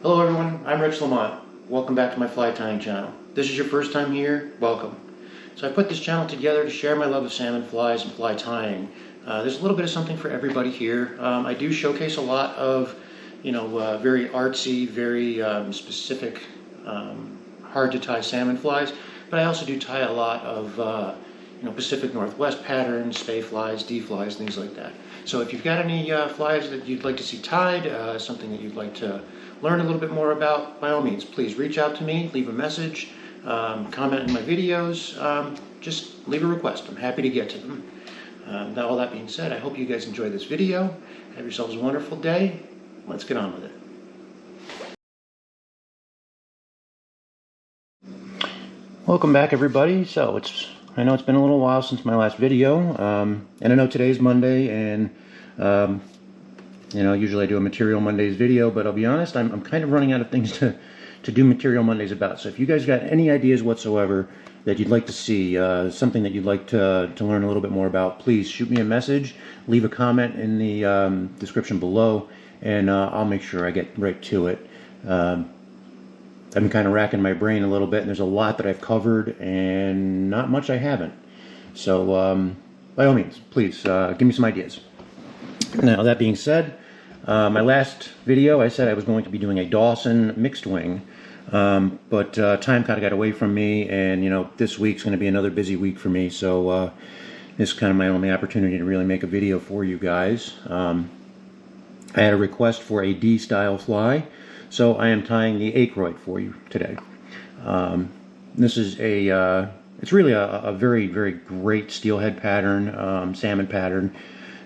Hello everyone, I'm Rich Lamont. Welcome back to my fly tying channel. If this is your first time here, welcome. So I put this channel together to share my love of salmon flies and fly tying. There's a little bit of something for everybody here. I do showcase a lot of, very artsy, very specific, hard to tie salmon flies, but I also do tie a lot of Pacific Northwest patterns, spay flies, D flies, things like that. So if you've got any flies that you'd like to see tied, something that you'd like to learn a little bit more about, by all means, please reach out to me, leave a message, comment in my videos, just leave a request. I'm happy to get to them. Now, all that being said, I hope you guys enjoy this video. Have yourselves a wonderful day. Let's get on with it. Welcome back, everybody. So I know it's been a little while since my last video, and I know today's Monday, and usually I do a Material Mondays video, but I'll be honest, I'm kind of running out of things to do Material Mondays about. So if you guys got any ideas whatsoever that you'd like to see, something that you'd like to learn a little bit more about, please shoot me a message, leave a comment in the description below, and I'll make sure I get right to it. I've been kind of racking my brain a little bit, and there's a lot that I've covered and not much I haven't. So by all means, please give me some ideas. Now, that being said, my last video I said I was going to be doing a Dawson mixed wing, but time kind of got away from me, and this week's going to be another busy week for me, so this is kind of my only opportunity to really make a video for you guys. I had a request for a D style fly, so I am tying the Aykroyd for you today. This is it's really a very, very great steelhead pattern, salmon pattern,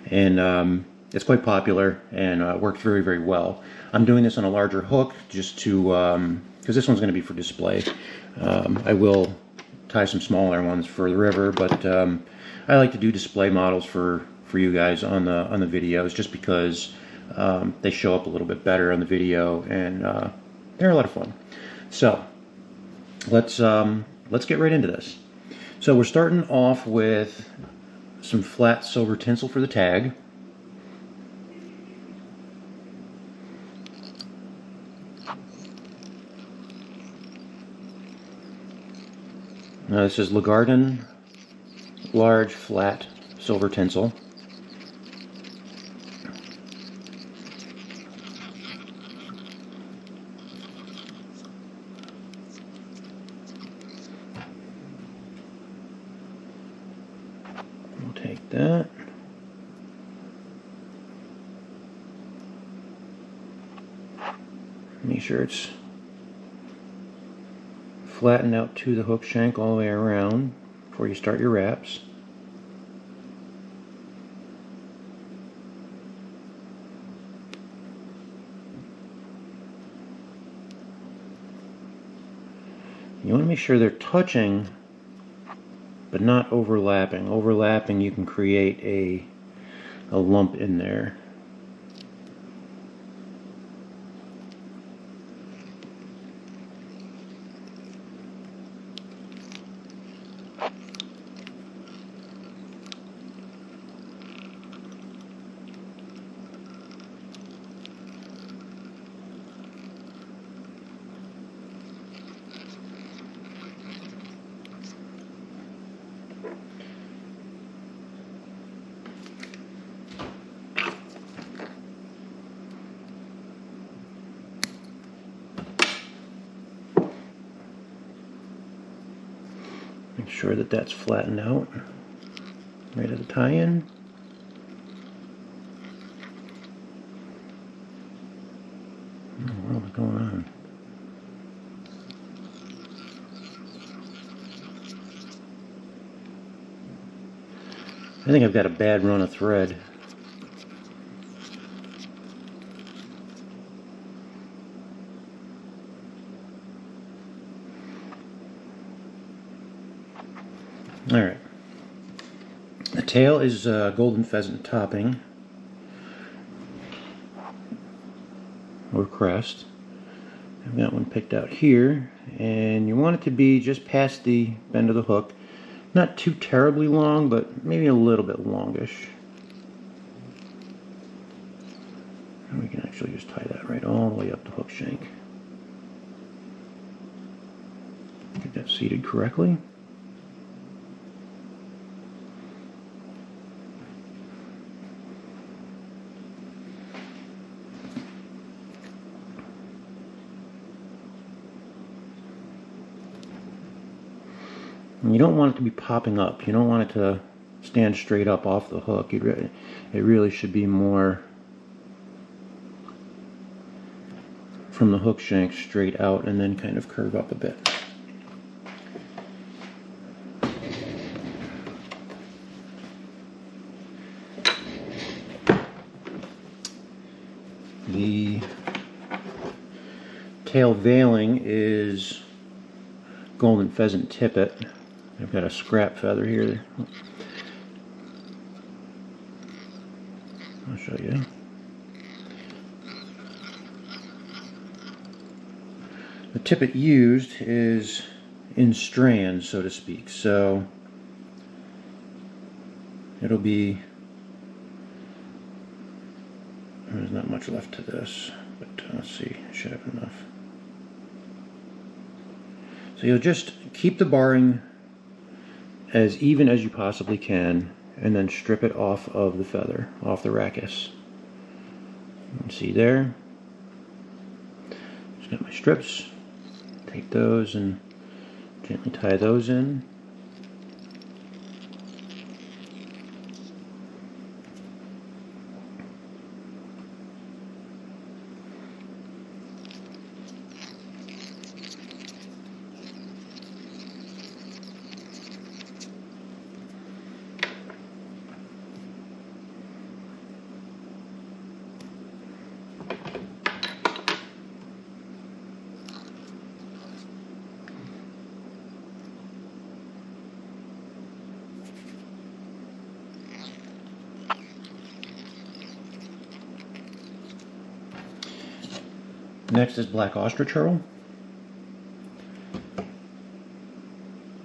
and it's quite popular and works very, very well. I'm doing this on a larger hook just to, because this one's going to be for display. I will tie some smaller ones for the river, but I like to do display models for you guys on the videos, just because they show up a little bit better on the video, and they're a lot of fun. So let's get right into this. So we're starting off with some flat silver tinsel for the tag. Now this is Garren large flat silver tinsel. We'll take that. Make sure it's flatten out to the hook shank all the way around before you start your wraps. You want to make sure they're touching but not overlapping. Overlapping, you can create a lump in there. Make sure that that's flattened out right at the tie-in. What is going on? I think I've got a bad run of thread. Alright, the tail is golden pheasant topping or crest. I've got one picked out here, and you want it to be just past the bend of the hook. Not too terribly long, but maybe a little bit longish. And we can actually just tie that right all the way up the hook shank. Get that seated correctly. And you don't want it to be popping up. You don't want it to stand straight up off the hook. It really should be more from the hook shank straight out and then kind of curve up a bit. The tail veiling is golden pheasant tippet. I've got a scrap feather here. I'll show you. The tippet used is in strands, so to speak, so it'll be, there's not much left to this, but let's see, I should have enough. So you'll just keep the barring as even as you possibly can, and then strip it off of the feather, off the rachis. You can see there. Just got my strips. Take those and gently tie those in. Next is black ostrich hurl. So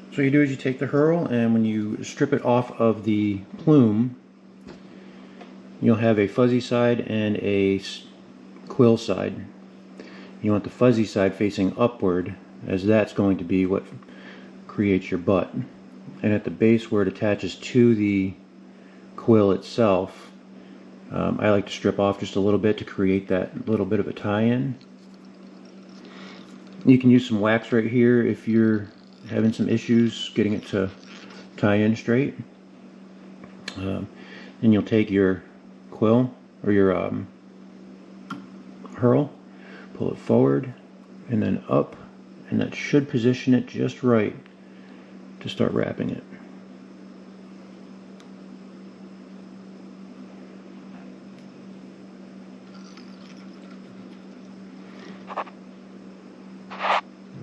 what you do is you take the hurl, and when you strip it off of the plume, you'll have a fuzzy side and a quill side. You want the fuzzy side facing upward, as that's going to be what creates your butt. And at the base where it attaches to the quill itself, I like to strip off just a little bit to create that little bit of a tie-in. You can use some wax right here if you're having some issues getting it to tie in straight. Then you'll take your quill or your hurl, pull it forward and then up, and that should position it just right to start wrapping it.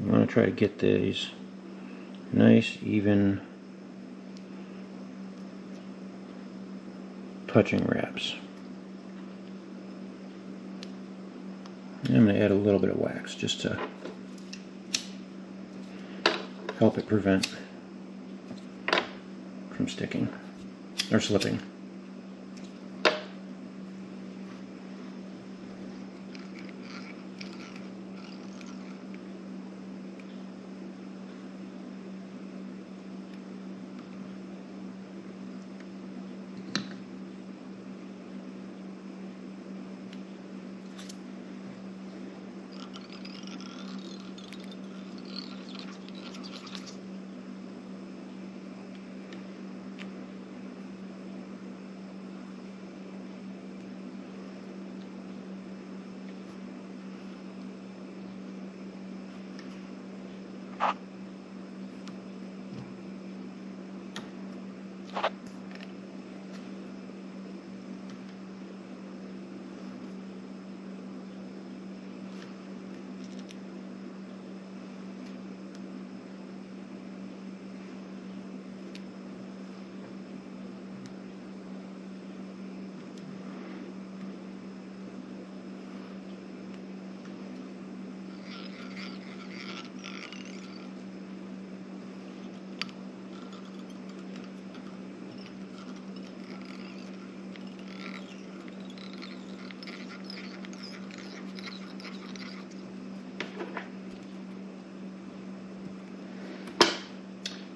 You want to try to get these nice, even, touching wraps. And I'm going to add a little bit of wax just to help it prevent from sticking or slipping.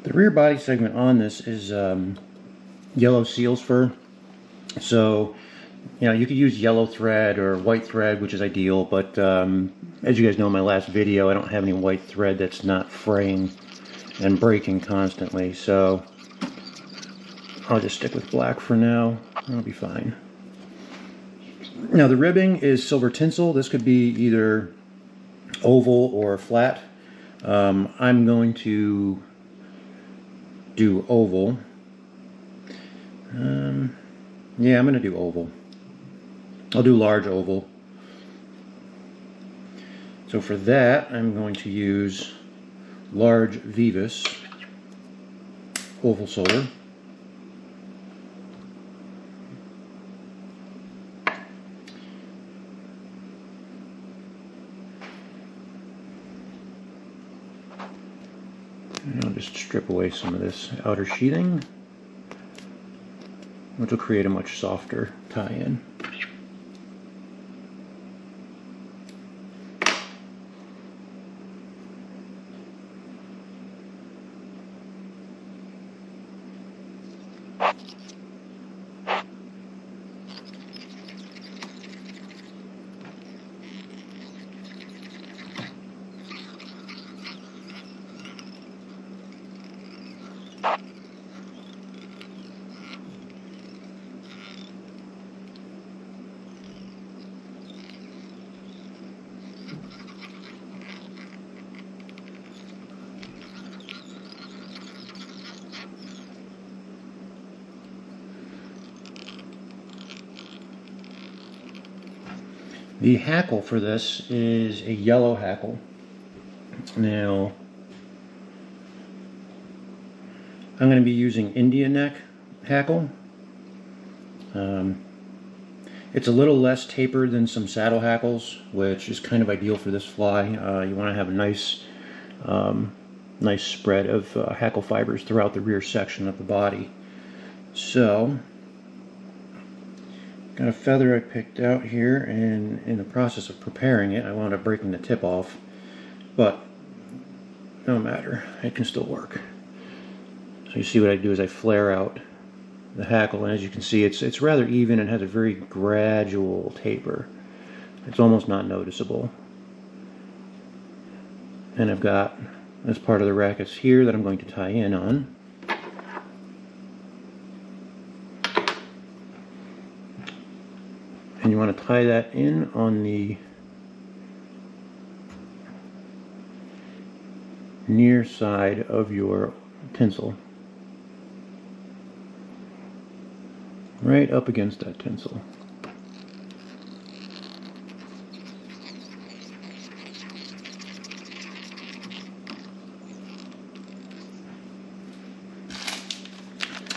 The rear body segment on this is yellow seal's fur. So, you know, you could use yellow thread or white thread, which is ideal, but as you guys know in my last video, I don't have any white thread that's not fraying and breaking constantly, so I'll just stick with black for now. That'll be fine. Now the ribbing is silver tinsel. This could be either oval or flat. I'm going to do oval. Yeah, I'm going to do oval. I'll do large oval. So for that, I'm going to use large Vivus oval solar. And I'll just strip away some of this outer sheathing, which will create a much softer tie-in. The hackle for this is a yellow hackle. Now, I'm going to be using India neck hackle. It's a little less tapered than some saddle hackles, which is kind of ideal for this fly. You want to have a nice spread of hackle fibers throughout the rear section of the body. So, got a feather I picked out here, and in the process of preparing it, I wound up breaking the tip off, but no matter, it can still work. So you see what I do is I flare out the hackle, and as you can see, it's rather even and has a very gradual taper. It's almost not noticeable. And I've got this part of the rackets here that I'm going to tie in on. And you want to tie that in on the near side of your tinsel. Right up against that tinsel.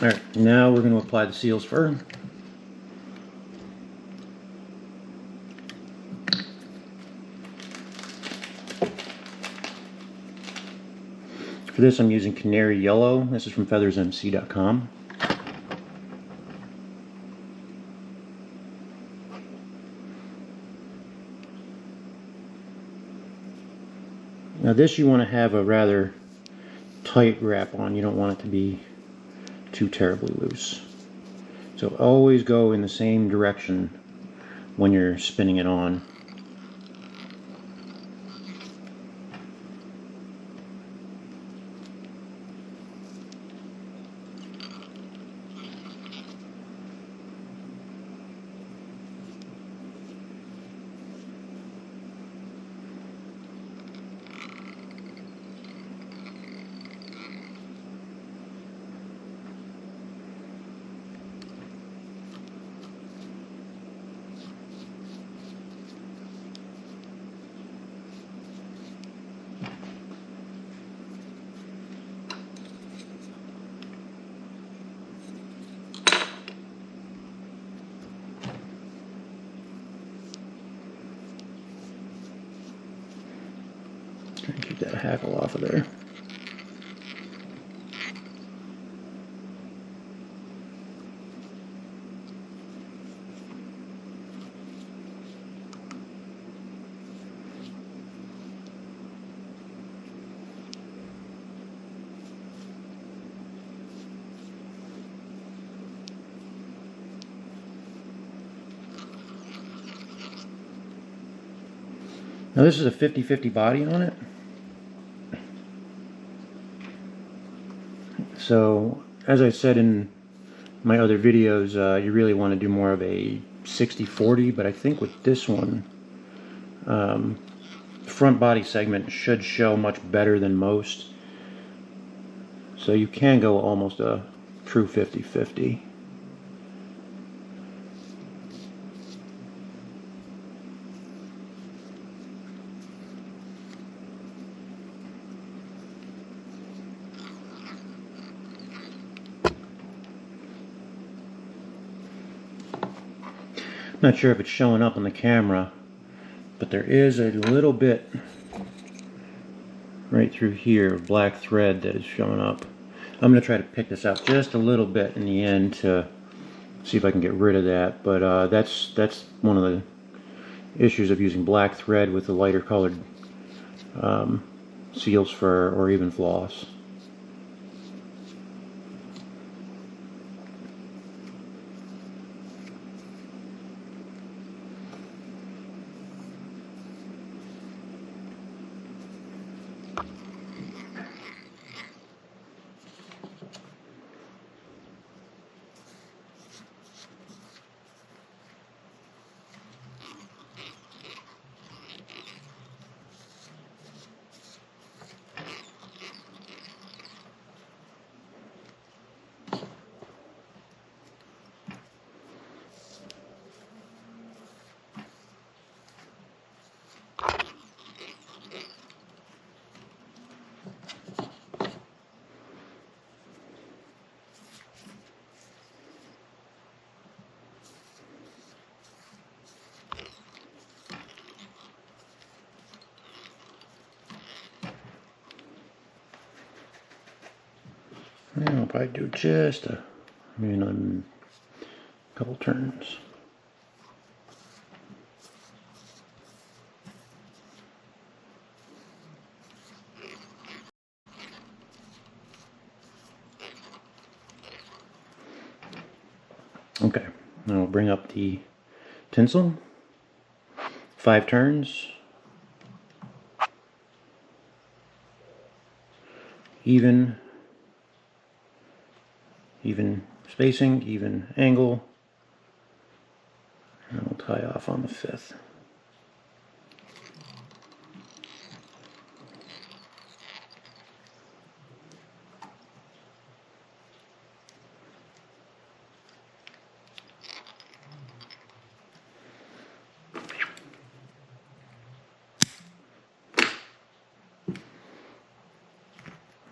Alright, now we're going to apply the seal's fur. For this I'm using Canary Yellow. This is from feathersmc.com. Now this you want to have a rather tight wrap on. You don't want it to be too terribly loose. So always go in the same direction when you're spinning it on. Try and keep that hackle off of there. Now this is a 50-50 body on it. So, as I said in my other videos, you really want to do more of a 60-40, but I think with this one, front body segment should show much better than most. So you can go almost a true 50-50. Not sure if it's showing up on the camera, but there is a little bit right through here, black thread that is showing up. I'm going to try to pick this out just a little bit in the end to see if I can get rid of that, but that's one of the issues of using black thread with the lighter colored seals fur or even floss. I'll probably do just a couple turns. Okay, now we'll bring up the tinsel. 5 turns. Even spacing, even angle, and we'll tie off on the 5th.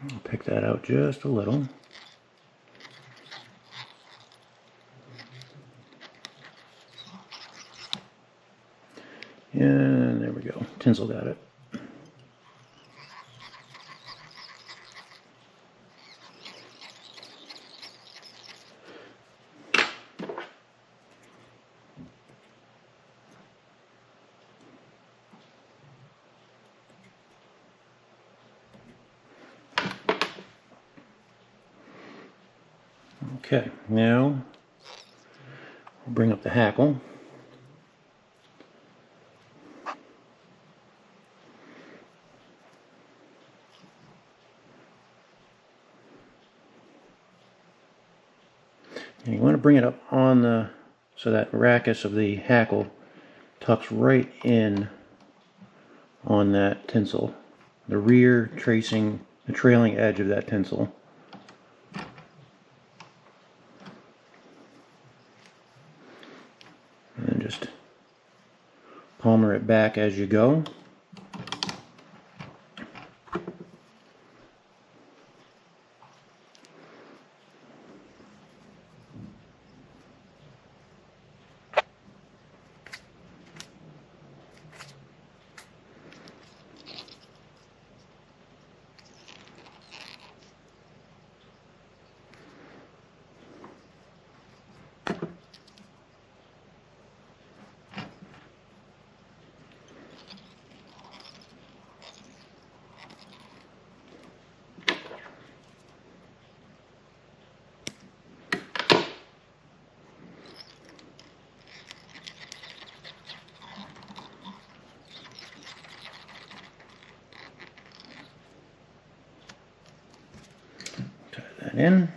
I'll pick that out just a little. And there we go. Tinsel got it. Okay, now we'll bring up the hackle. And you want to bring it up on the, so that rachis of the hackle tucks right in on that tinsel. The rear tracing, the trailing edge of that tinsel. And then just palmer it back as you go. that in.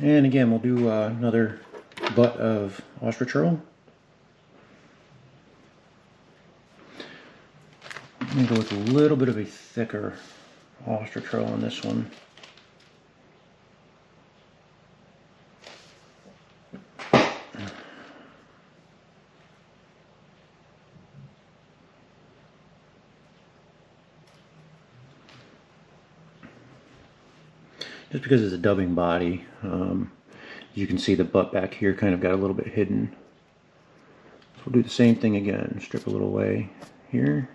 And again, we'll do another butt of ostrich herl. I'm going to go with a little bit of a thicker ostrich herl on this one. Just because it's a dubbing body, you can see the butt back here kind of got a little bit hidden. So we'll do the same thing again, strip a little away here.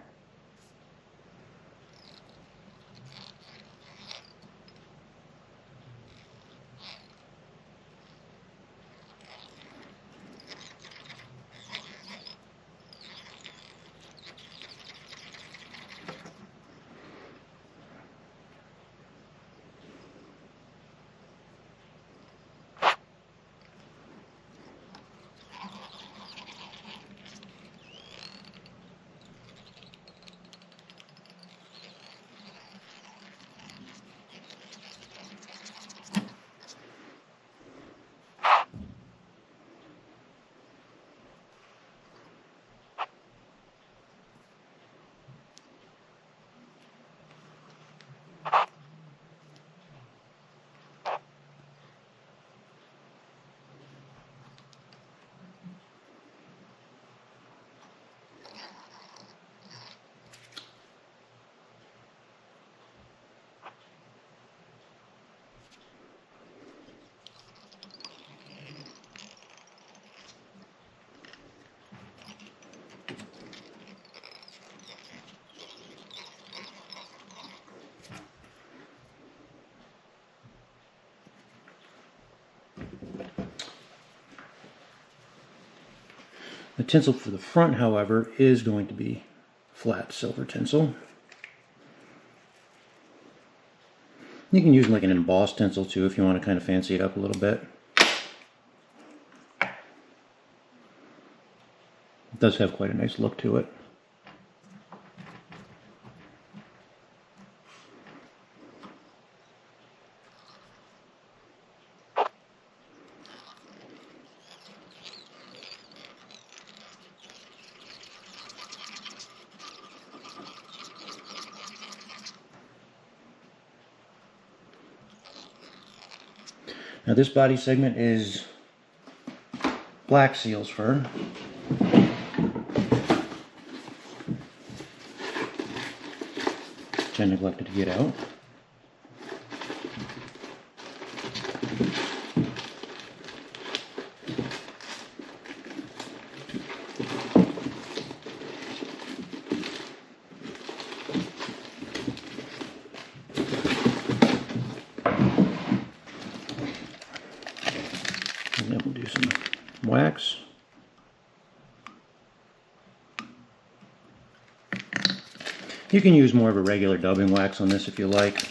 The tinsel for the front, however, is going to be flat silver tinsel. You can use like an embossed tinsel too if you want to kind of fancy it up a little bit. It does have quite a nice look to it. Now this body segment is black seal's fur. Which I neglected to get out. And then we'll do some wax. You can use more of a regular dubbing wax on this if you like.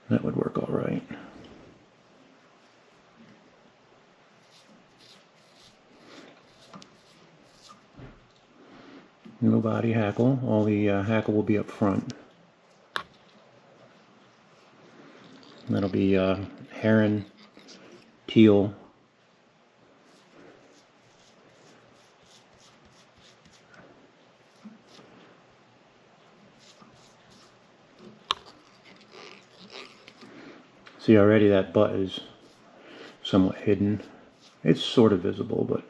That would work all right. No body hackle. All the hackle will be up front. And that'll be Heron, Teal, see already that butt is somewhat hidden. It's sort of visible, but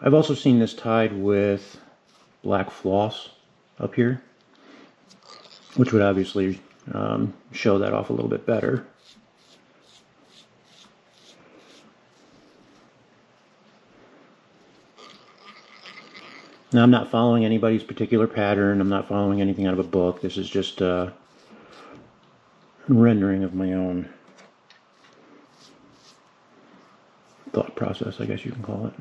I've also seen this tied with black floss up here, which would obviously show that off a little bit better. Now, I'm not following anybody's particular pattern. I'm not following anything out of a book. This is just rendering of my own thought process, I guess you can call it.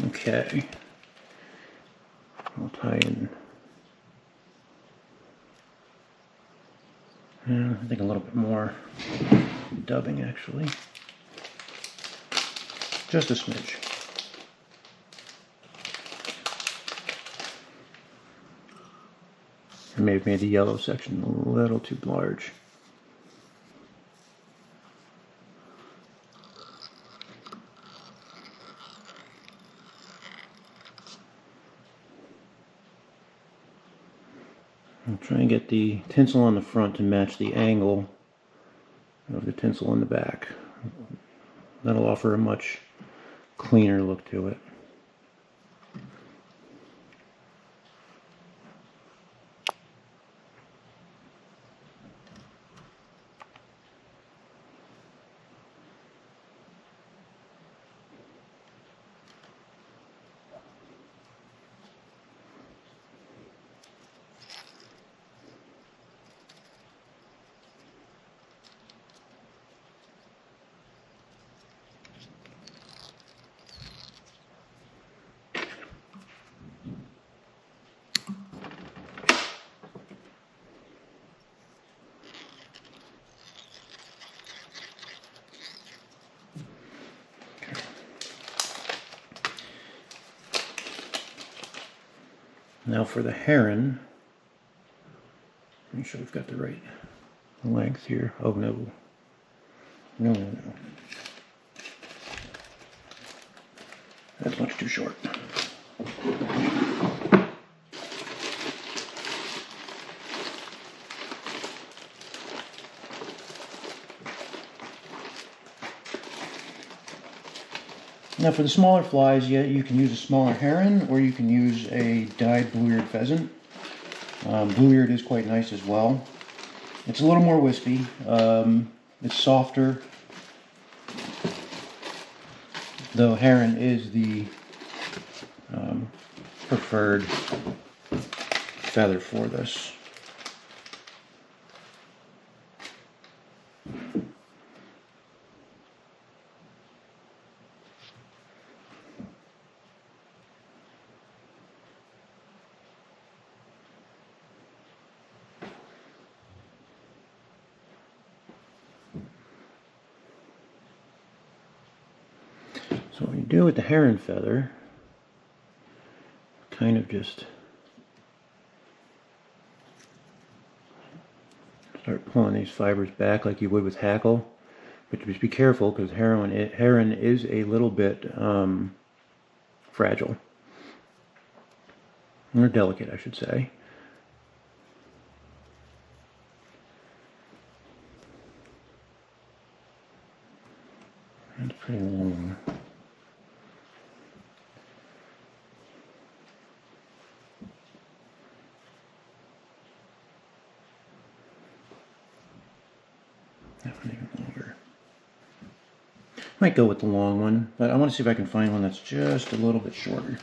Okay, I'll tie in, I think a little bit more dubbing actually, just a smidge. I may have made the yellow section a little too large. I'll try and get the tinsel on the front to match the angle of the tinsel on the back. That'll offer a much cleaner look to it. Now for the heron, make sure we've got the right length here. Oh no, no, no, no. That's much too short. Now for the smaller flies, yeah, you can use a smaller heron or you can use a dyed blue-eared pheasant. Blue-eared is quite nice as well. It's a little more wispy. It's softer, though heron is the preferred feather for this. So what you do with the heron feather, kind of just start pulling these fibers back like you would with hackle, but just be careful because heron is a little bit fragile, or delicate I should say. It's pretty long. That one even longer. Might go with the long one, but I want to see if I can find one that's just a little bit shorter.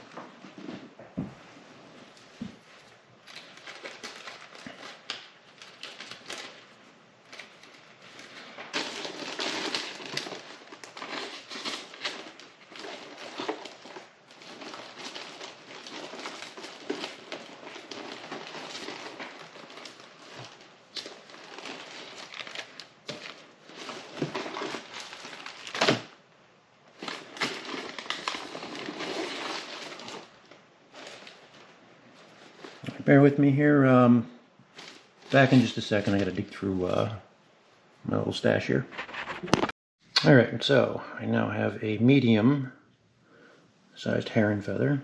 Bear with me here. Back in just a second. I gotta dig through my little stash here. Alright, so I now have a medium sized heron feather.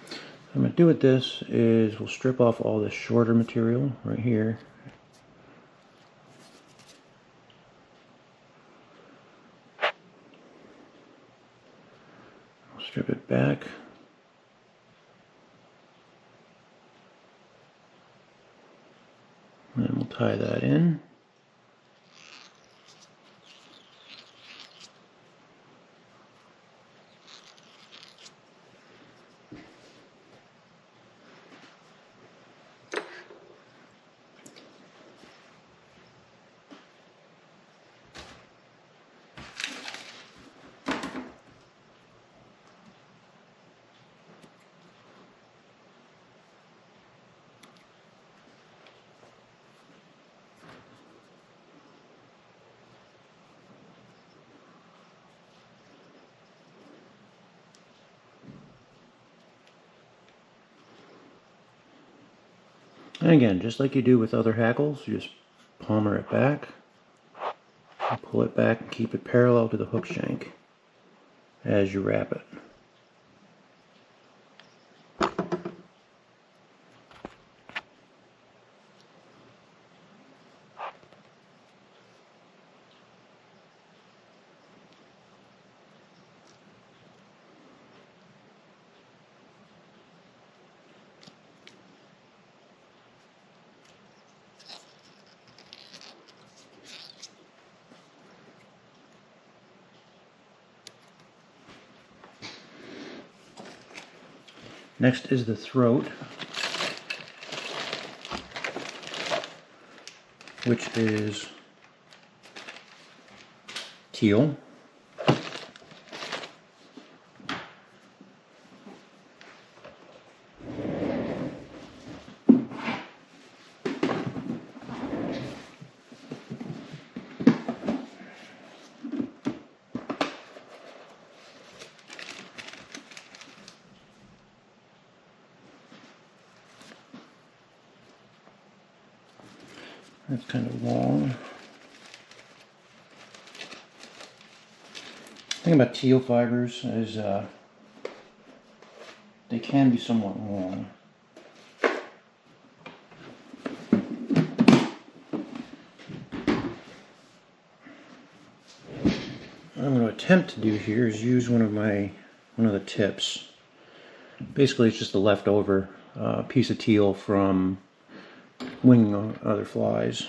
What I'm going to do with this is we'll strip off all this shorter material right here. I'll strip it back. And then we'll tie that in. And again, just like you do with other hackles, you just palmer it back, and pull it back and keep it parallel to the hook shank as you wrap it. Next is the throat, which is teal. That's kind of long. The thing about teal fibers is they can be somewhat long. What I'm going to attempt to do here is use one of the tips. Basically, it's just a leftover piece of teal from winging on other flies.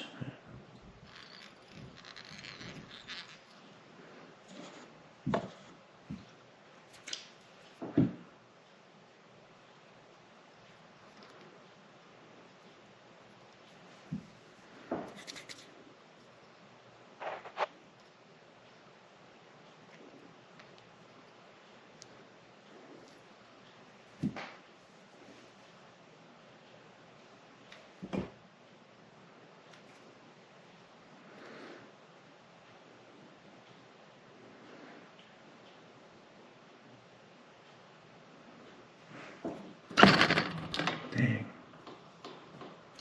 Dang.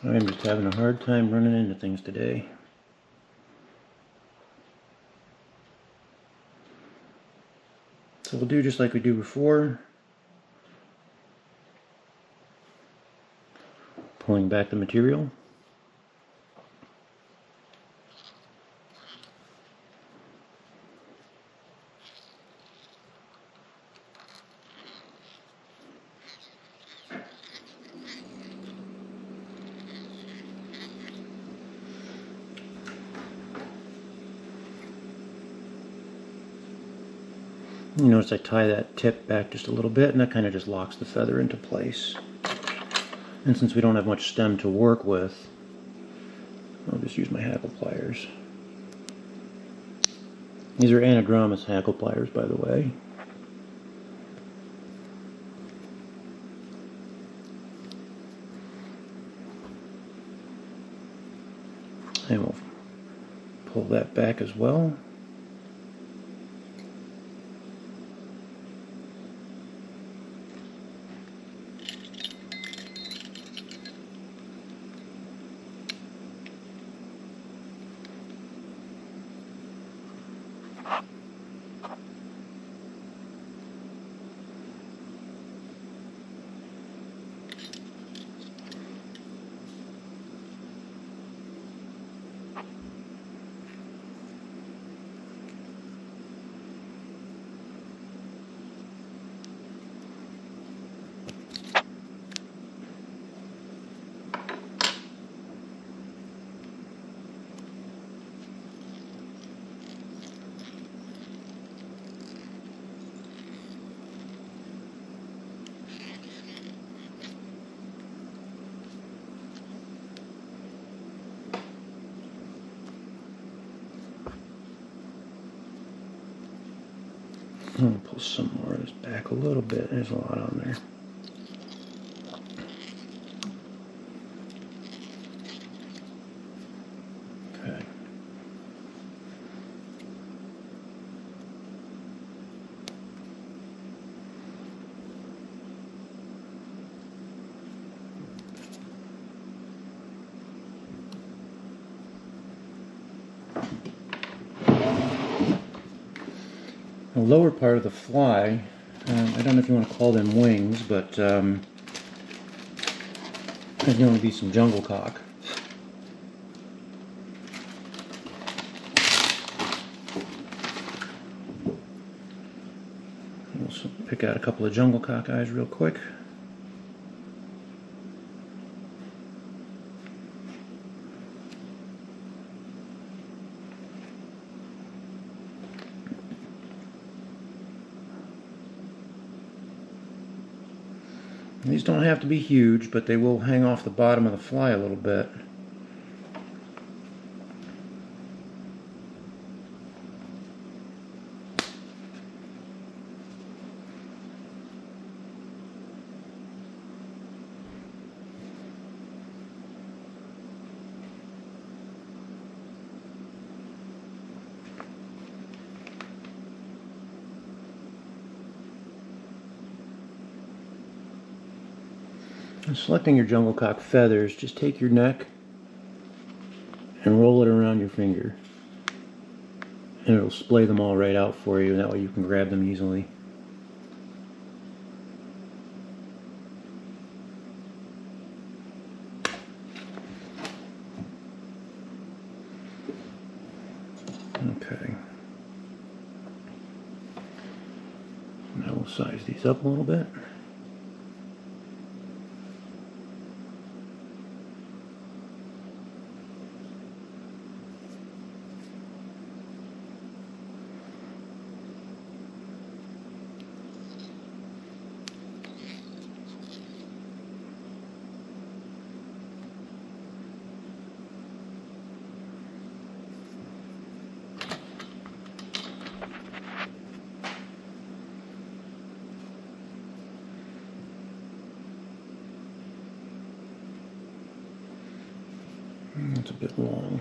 I'm just having a hard time running into things today. So we'll do just like we do before. Pulling back the material. You notice I tie that tip back just a little bit, and that kind of just locks the feather into place. And since we don't have much stem to work with, I'll just use my hackle pliers. These are Anadromous hackle pliers, by the way. And we'll pull that back as well. I'm going to pull some more of this back a little bit. There's a lot on there. Okay. The lower part of the fly, I don't know if you want to call them wings, but there's going to be some jungle cock. We'll pick out a couple of jungle cock eyes real quick. These don't have to be huge, but they will hang off the bottom of the fly a little bit. Selecting your jungle cock feathers, just take your neck and roll it around your finger, and it'll splay them all right out for you, and that way you can grab them easily. Okay. Now we'll size these up a little bit. It's a bit long.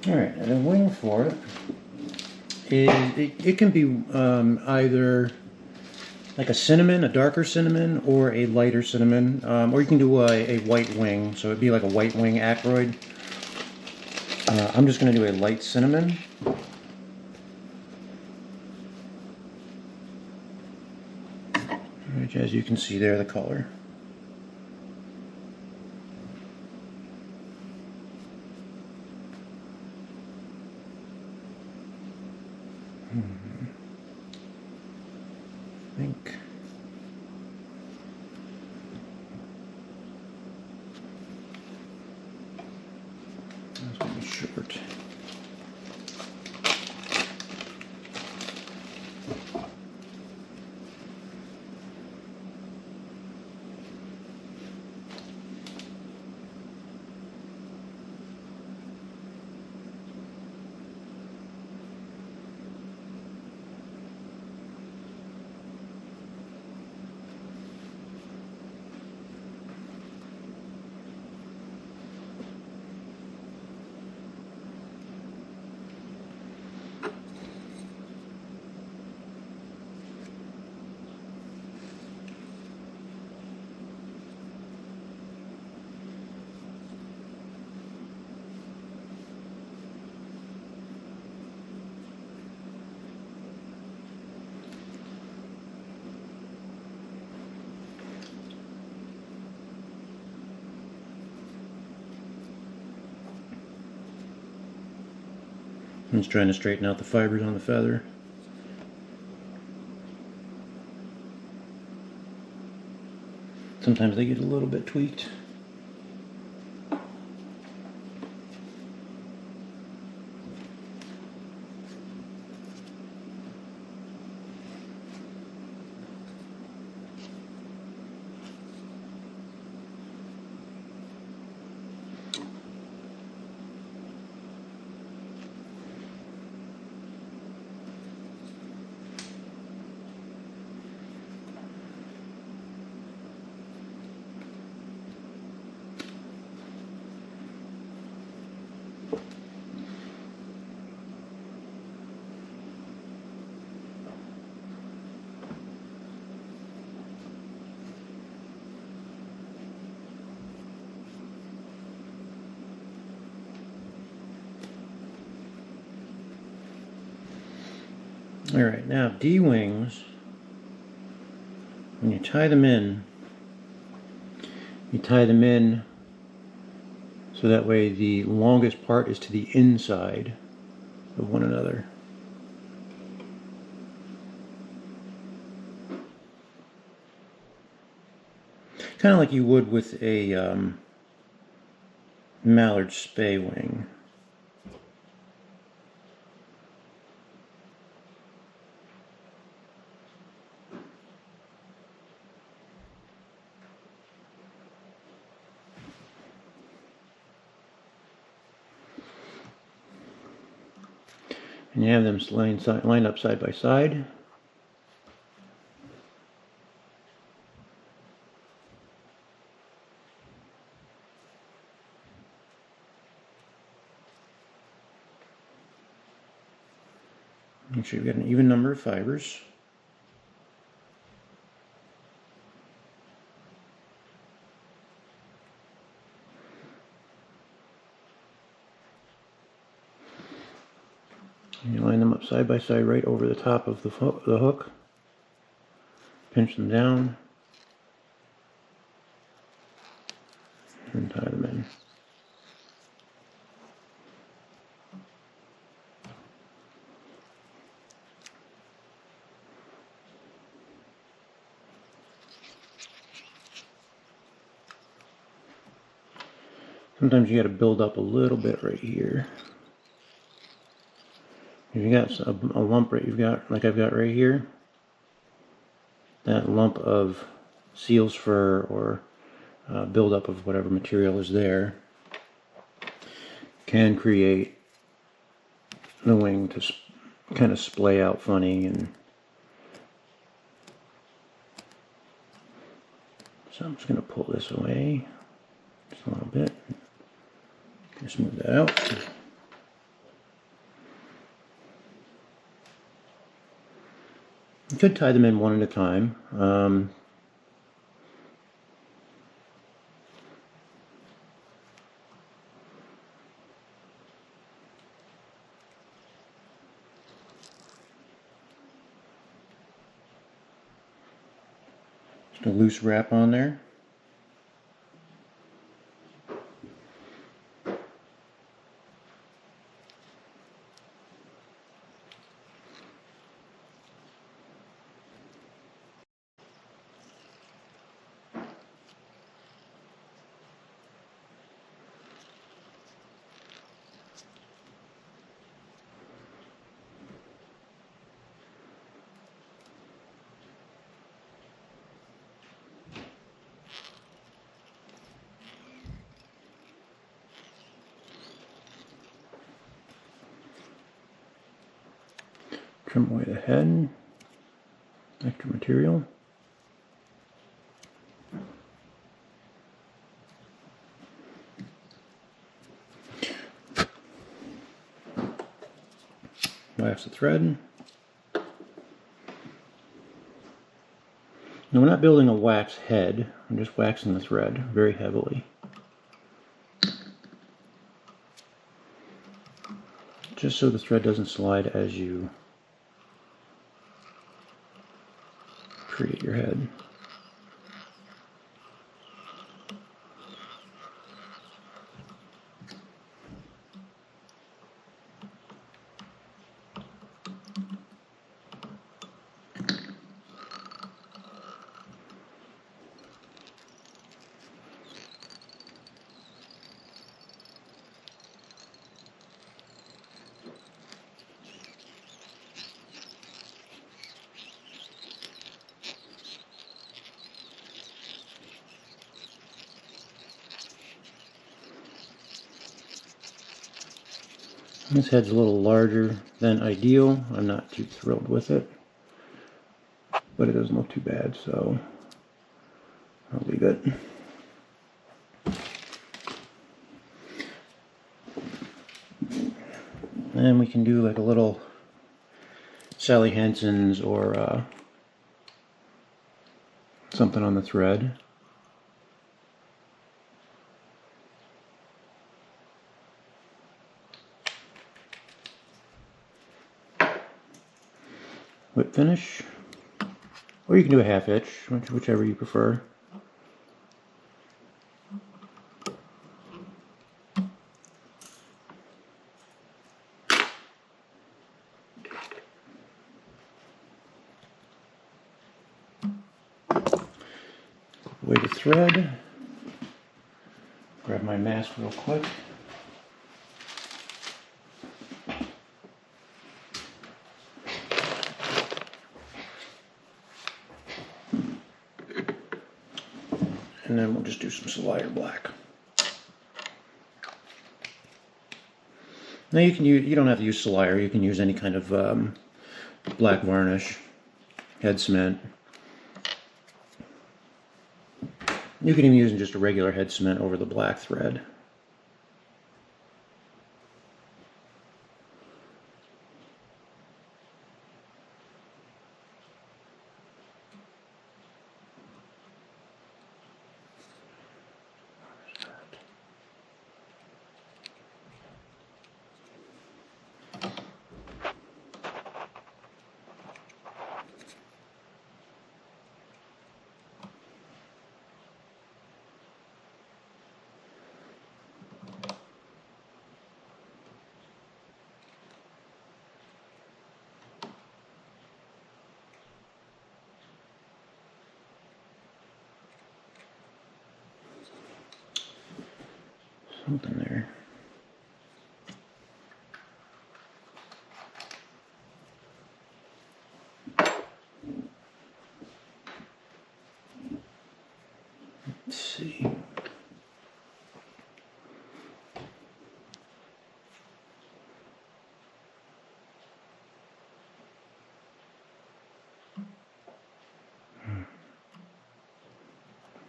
Alright, and a wing for it is, it can be either like a cinnamon, a darker cinnamon, or a lighter cinnamon, or you can do a white wing, so it'd be like a white wing Aykroyd. I'm just going to do a light cinnamon. Which, as you can see there, the color. I think that's going to be short. I'm just trying to straighten out the fibers on the feather. Sometimes they get a little bit tweaked. Alright, now D-wings, when you tie them in so that way the longest part is to the inside of one another. Kind of like you would with a mallard spay wing. And you have them lined up side by side. Make sure you've got an even number of fibers. And you line them up side by side right over the top of the hook. Pinch them down. And tie them in. Sometimes you got to build up a little bit right here. If you got a lump right, you've got like I've got right here, that lump of seal's fur or buildup of whatever material is there can create the wing to kind of splay out funny, and so I'm just going to pull this away just a little bit. Smooth that out. You could tie them in one at a time. Just a loose wrap on there. Trim away the head, extra material. Wax the thread. Now we're not building a wax head, I'm just waxing the thread very heavily. Just so the thread doesn't slide as you create your head. This head's a little larger than ideal. I'm not too thrilled with it, but it doesn't look too bad, so I'll leave it. And we can do like a little Sally Hansen's or something on the thread. Whip finish, or you can do a half hitch, whichever you prefer. Away the thread, grab my mask real quick. And then we'll just do some slider black. Now you don't have to use slider, you can use any kind of black varnish, head cement. You can even use just a regular head cement over the black thread. Something there. Let's see.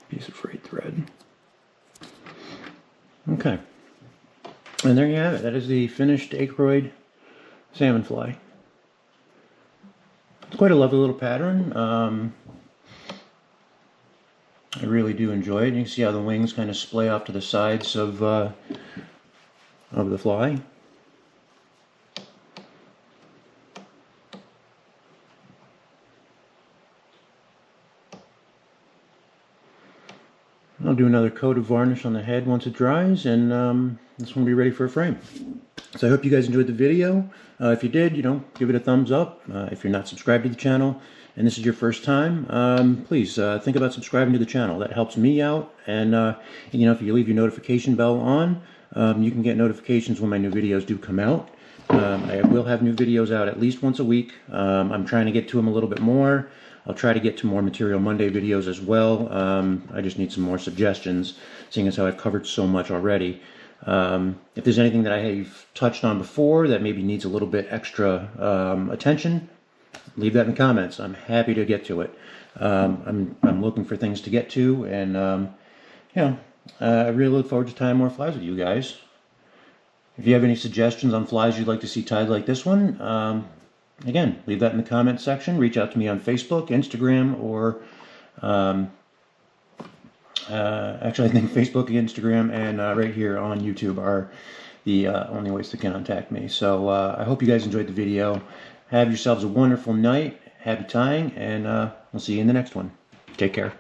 Piece of frayed thread. Okay, and there you have it. That is the finished Aykroyd salmon fly. It's quite a lovely little pattern. I really do enjoy it. You can see how the wings kind of splay off to the sides of the fly. I'll do another coat of varnish on the head once it dries, and this one will be ready for a frame. So I hope you guys enjoyed the video. If you did, give it a thumbs up. If you're not subscribed to the channel and this is your first time, please think about subscribing to the channel. That helps me out, and if you leave your notification bell on, you can get notifications when my new videos do come out. I will have new videos out at least once a week. I'm trying to get to them a little bit more. I'll try to get to more Material Monday videos as well. I just need some more suggestions, seeing as how I've covered so much already. If there's anything that I have touched on before that maybe needs a little bit extra attention, leave that in the comments. I'm happy to get to it. I'm looking for things to get to, and I really look forward to tying more flies with you guys. If you have any suggestions on flies you'd like to see tied like this one, again, leave that in the comments section. Reach out to me on Facebook, Instagram, or actually I think Facebook, Instagram, and right here on YouTube are the only ways to contact me. So I hope you guys enjoyed the video. Have yourselves a wonderful night. Happy tying, and we'll see you in the next one. Take care.